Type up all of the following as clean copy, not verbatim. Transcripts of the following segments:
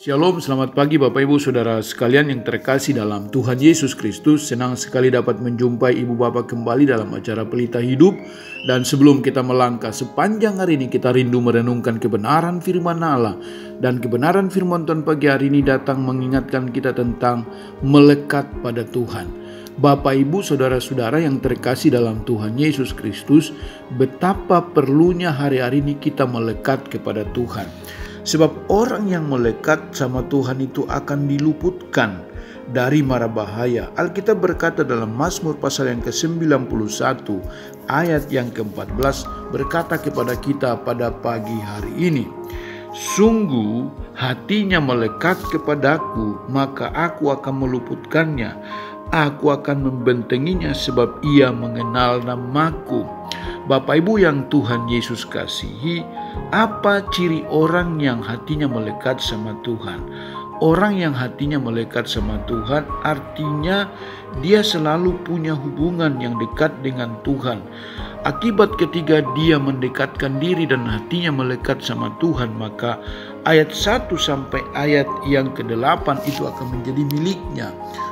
Shalom, selamat pagi Bapak Ibu Saudara sekalian yang terkasih dalam Tuhan Yesus Kristus. Senang sekali dapat menjumpai Ibu Bapak kembali dalam acara Pelita Hidup. Dan sebelum kita melangkah sepanjang hari ini, kita rindu merenungkan kebenaran firman Allah. Dan kebenaran firman Tuhan pagi hari ini datang mengingatkan kita tentang melekat pada Tuhan. Bapak Ibu Saudara-saudara yang terkasih dalam Tuhan Yesus Kristus, betapa perlunya hari-hari ini kita melekat kepada Tuhan. Sebab orang yang melekat sama Tuhan itu akan diluputkan dari mara bahaya. Alkitab berkata dalam Mazmur pasal yang ke-91 ayat yang ke-14 berkata kepada kita pada pagi hari ini, "Sungguh hatinya melekat kepadaku, maka aku akan meluputkannya. Aku akan membentenginya sebab ia mengenal namaku." Bapak Ibu yang Tuhan Yesus kasihi, apa ciri orang yang hatinya melekat sama Tuhan? Orang yang hatinya melekat sama Tuhan artinya dia selalu punya hubungan yang dekat dengan Tuhan. Akibat ketika dia mendekatkan diri dan hatinya melekat sama Tuhan, maka ayat 1 sampai ayat yang ke-8 itu akan menjadi miliknya.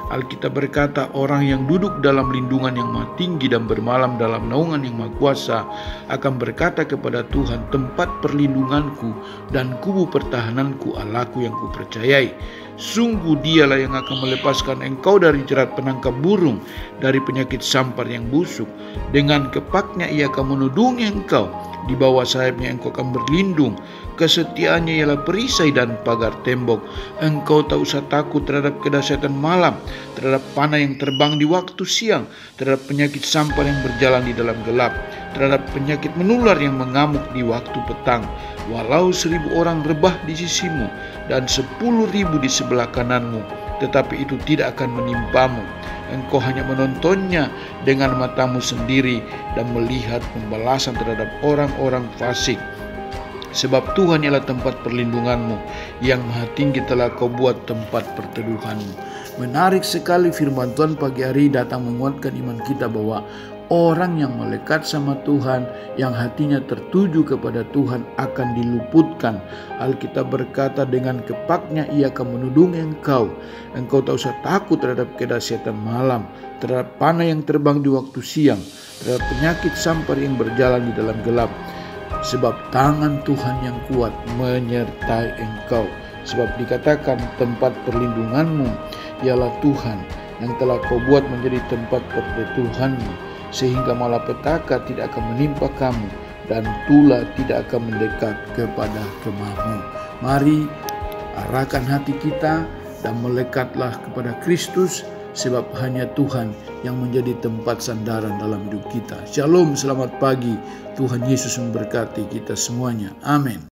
Alkitab berkata, orang yang duduk dalam lindungan yang maha tinggi dan bermalam dalam naungan yang maha kuasa akan berkata kepada Tuhan, tempat perlindunganku dan kubu pertahananku, Allahku yang kupercayai. Sungguh dialah yang akan melepaskan engkau dari jerat penangkap burung, dari penyakit sampar yang busuk. Dengan kepaknya ia akan menudungi engkau, di bawah sayapnya engkau akan berlindung. Kesetiaannya ialah perisai dan pagar tembok. Engkau tak usah takut terhadap kedahsyatan malam, terhadap panah yang terbang di waktu siang, terhadap penyakit sampar yang berjalan di dalam gelap, terhadap penyakit menular yang mengamuk di waktu petang. Walau 1000 orang rebah di sisimu dan 10.000 di sebelah kananmu, tetapi itu tidak akan menimpamu. Engkau hanya menontonnya dengan matamu sendiri dan melihat pembalasan terhadap orang-orang fasik. Sebab Tuhan ialah tempat perlindunganmu, yang maha tinggi telah kau buat tempat perteduhanmu. Menarik sekali firman Tuhan pagi hari datang menguatkan iman kita bahwa orang yang melekat sama Tuhan, yang hatinya tertuju kepada Tuhan akan diluputkan. Alkitab berkata, dengan kepaknya ia akan menudungi engkau. Engkau tak usah takut terhadap kedahsyatan malam, terhadap panah yang terbang di waktu siang, terhadap penyakit sampar yang berjalan di dalam gelap. Sebab tangan Tuhan yang kuat menyertai engkau. Sebab dikatakan tempat perlindunganmu ialah Tuhan, yang telah kau buat menjadi tempat perteduhanmu, sehingga malapetaka tidak akan menimpa kamu dan tulah tidak akan mendekat kepada kemahmu. Mari arahkan hati kita dan melekatlah kepada Kristus, sebab hanya Tuhan yang menjadi tempat sandaran dalam hidup kita. Shalom, selamat pagi. Tuhan Yesus memberkati kita semuanya. Amin.